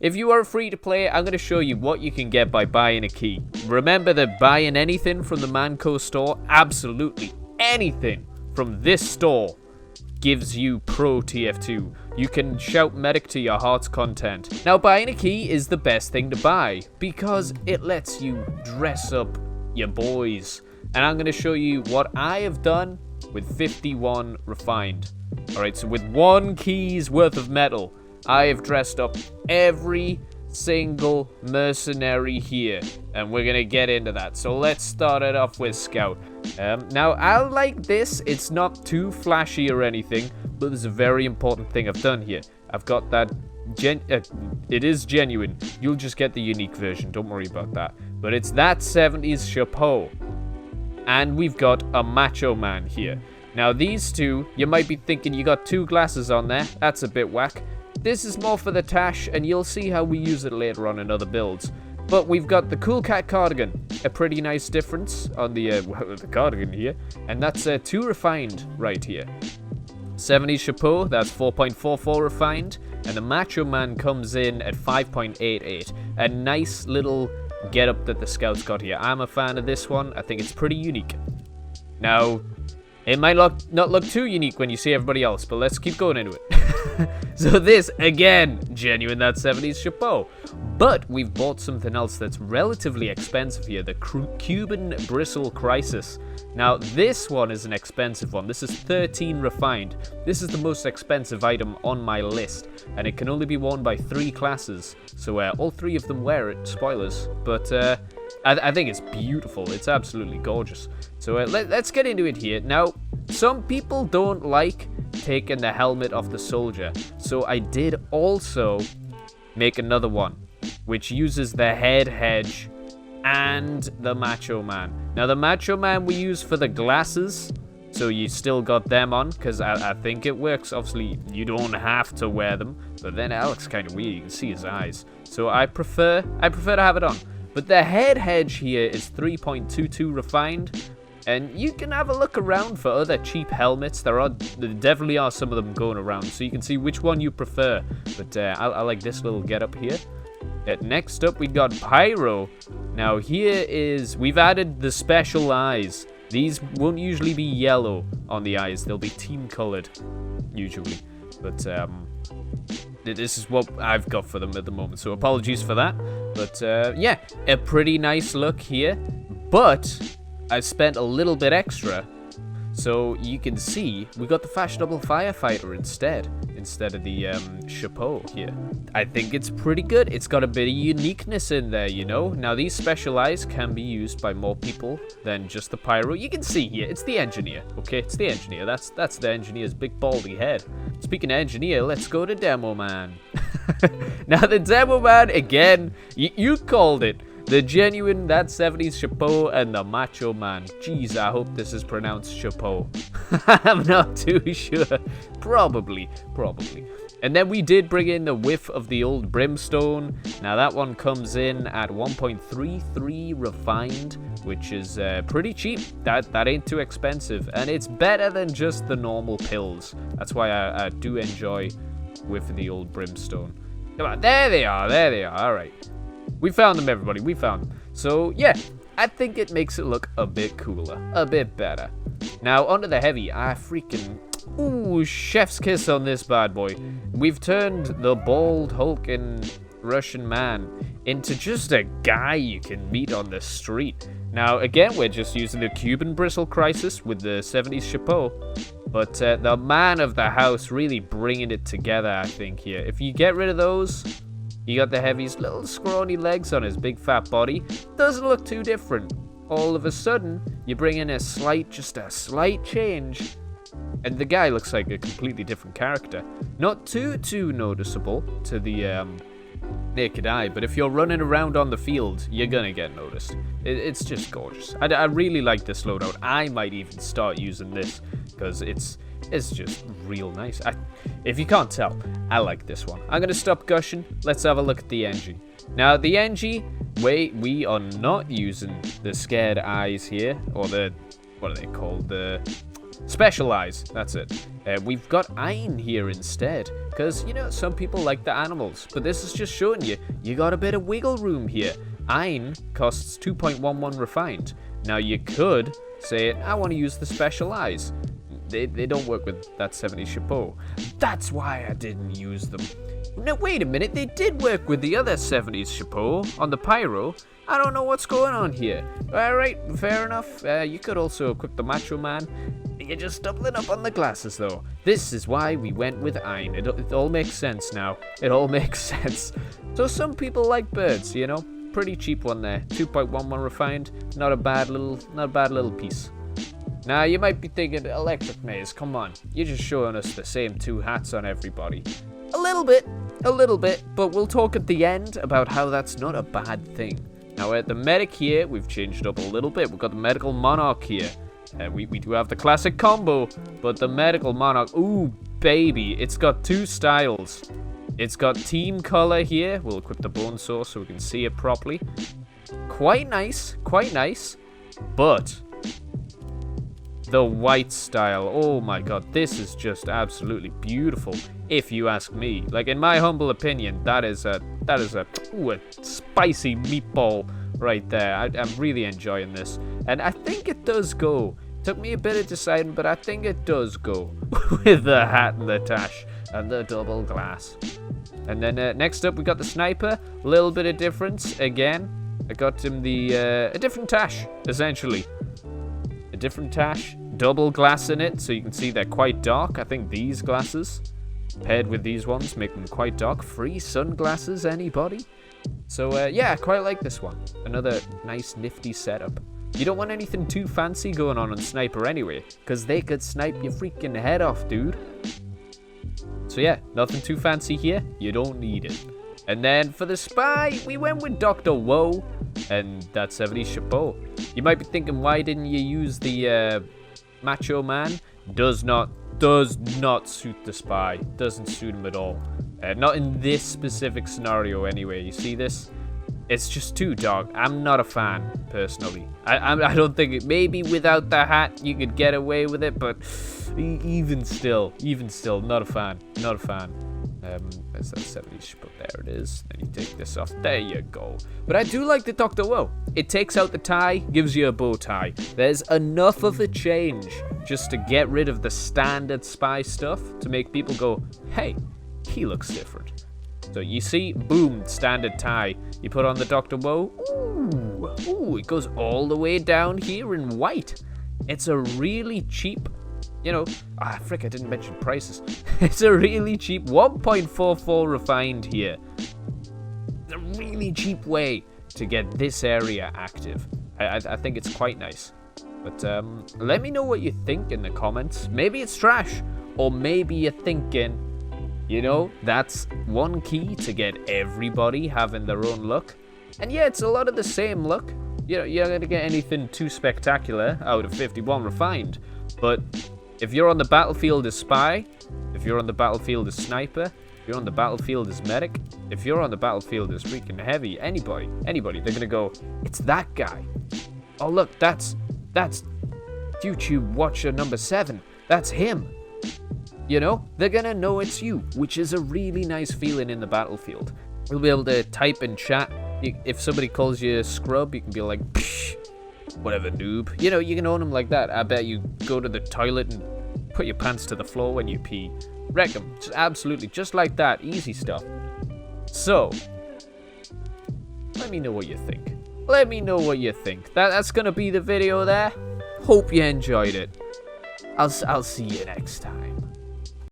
if you are free to play, I'm going to show you what you can get by buying a key. Remember that buying anything from the Manco store, absolutely anything from this store, gives you pro TF2. You can shout medic to your heart's content. Now, buying a key is the best thing to buy because it lets you dress up your boys. And I'm going to show you what I have done with 51 refined. Alright, so with 1 key's worth of metal, I have dressed up every single mercenary here, and we're gonna get into that. So let's start it off with Scout. Now, I like this. It's not too flashy or anything, but there's a very important thing I've done here. I've got that it is genuine. You'll just get the unique version, don't worry about that. But it's that 70s chapeau. And we've got a macho man here. Now, these two, you might be thinking you got 2 glasses on there. That's a bit whack. This is more for the tash, and you'll see how we use it later on in other builds. But we've got the Cool Cat cardigan, a pretty nice difference on the cardigan here, and that's 2 refined right here. 70 chapeau, that's 4.44 refined, and the Macho Man comes in at 5.88. A nice little getup that the Scouts got here. I'm a fan of this one. I think it's pretty unique. Now, it might not look too unique when you see everybody else, but let's keep going into it. So this, again, genuine that 70s chapeau. But we've bought something else that's relatively expensive here, the Cuban Bristle Crisis. Now, this one is an expensive one. This is 13 refined. This is the most expensive item on my list, and it can only be worn by 3 classes. So all 3 of them wear it, spoilers. But I think it's beautiful. It's absolutely gorgeous. So let's get into it here. Now, some people don't like taking the helmet off the soldier. So I did also make another one, which uses the head hedge and the Macho Man. Now, the Macho Man we use for the glasses, so you still got them on, because I think it works. Obviously, you don't have to wear them, but then it looks kind of weird. You can see his eyes. So I prefer to have it on. But the head hedge here is 3.22 refined, and you can have a look around for other cheap helmets. There definitely are some of them going around, so you can see which one you prefer. But I like this little getup here. Next up, we got Pyro. Now here we've added the special eyes. These won't usually be yellow on the eyes. They'll be team colored, usually. But this is what I've got for them at the moment, so apologies for that. But yeah, a pretty nice look here. But I've spent a little bit extra, so you can see we got the fashionable firefighter instead of the chapeau here. I think it's pretty good. It's got a bit of uniqueness in there, you know. Now, these special eyes can be used by more people than just the Pyro. You can see here, it's the engineer, okay? It's the engineer. That's the engineer's big baldy head. Speaking of engineer, let's go to Demoman. Now, the Demoman, again, you called it. The genuine, that 70s chapeau, and the Macho Man. Jeez, I hope this is pronounced chapeau. I'm not too sure. Probably. And then we did bring in the whiff of the old brimstone. Now that one comes in at 1.33 refined, which is pretty cheap. That ain't too expensive, and it's better than just the normal pills. That's why I do enjoy whiffing the old brimstone. Come on, there they are. All right. We found them, everybody. We found them. So, yeah, I think it makes it look a bit cooler, a bit better. Now, onto the heavy. Ooh, chef's kiss on this bad boy. We've turned the bald, hulking Russian man into just a guy you can meet on the street. Now, again, we're just using the Cuban Bristle Crisis with the 70s chapeau. But the man of the house really bringing it together, I think, here. If you get rid of those, you got the heavy's little scrawny legs on his big fat body. Doesn't look too different. All of a sudden, you bring in just a slight change, and the guy looks like a completely different character. Not too noticeable to the naked eye, but if you're running around on the field, you're gonna get noticed. It's just gorgeous. I really like this loadout. I might even start using this because it's just real nice. If you can't tell, I like this one. I'm gonna stop gushing. Let's have a look at the NG. Now, the NG, we are not using the scared eyes here, or what are they called? Specialize, that's it. We've got iron here instead, because, you know, some people like the animals, but this is just showing you got a bit of wiggle room here. Iron costs 2.11 refined. Now, you could say, I want to use the specialize. They don't work with that 70 chapeau. That's why I didn't use them. No, wait a minute, they did work with the other 70s chapeau on the Pyro. I don't know what's going on here. Alright, fair enough. You could also equip the Macho Man. You're just doubling up on the glasses, though. This is why we went with iron. It all makes sense now. It all makes sense. So some people like birds, you know. Pretty cheap one there. 2.11 refined. Not a bad little piece. Now, you might be thinking, Electric Maze, come on. You're just showing us the same two hats on everybody. A little bit, but we'll talk at the end about how that's not a bad thing. Now, at the medic here, we've changed up a little bit. We've got the medical monarch here. We do have the classic combo, but the medical monarch, ooh, baby, it's got two styles. It's got team color here. We'll equip the bone saw so we can see it properly. Quite nice, but the white style, oh my god, this is just absolutely beautiful, if you ask me. Like, in my humble opinion, that is a spicy meatball right there. I'm really enjoying this, and I think it does go. Took me a bit of deciding, but I think it does go with the hat and the tash and the double glass. And then next up, we got the sniper. A little bit of difference again. I got him a different tash, essentially. A different tash, double glass in it, so you can see they're quite dark. I think these glasses, paired with these ones, make them quite dark. Free sunglasses, anybody? So, yeah, I quite like this one. Another nice, nifty setup. You don't want anything too fancy going on Sniper anyway, because they could snipe your freaking head off, dude. So, yeah, nothing too fancy here. You don't need it. And then for the spy, we went with Dr. Woe and that 70 chapeau. You might be thinking, why didn't you use the Macho Man? Does not suit the spy. Doesn't suit him at all. Not in this specific scenario anyway. You see this? It's just too dark. I'm not a fan, personally. I don't think it. Maybe without the hat you could get away with it, but even still, not a fan. Not a fan. There's that 70s, but there it is. Then you take this off. There you go. But I do like the Dr. Woe. It takes out the tie, gives you a bow tie. There's enough of a change just to get rid of the standard spy stuff to make people go, hey, he looks different. So you see, boom, standard tie. You put on the Dr. Woe. Ooh, it goes all the way down here in white. It's a really cheap, you know, frick, I didn't mention prices. It's a really cheap 1.44 refined here. It's a really cheap way to get this area active. I think it's quite nice. But let me know what you think in the comments. Maybe it's trash, or maybe you're thinking, you know, that's one key to get everybody having their own look. And yeah, it's a lot of the same look. You know, you're not going to get anything too spectacular out of 51 refined. But if you're on the battlefield as spy, if you're on the battlefield as sniper, if you're on the battlefield as medic, if you're on the battlefield as freaking heavy, anybody, they're going to go, it's that guy. Oh, look, that's YouTube watcher number 7. That's him. You know, they're gonna know it's you, which is a really nice feeling in the battlefield. You'll be able to type in chat. If somebody calls you a scrub, you can be like, psh, whatever, noob. You know, you can own them like that. I bet you go to the toilet and put your pants to the floor when you pee. Wreck them. Just absolutely, just like that. Easy stuff. So, let me know what you think. Let me know what you think. That's gonna be the video there. Hope you enjoyed it. I'll see you next time.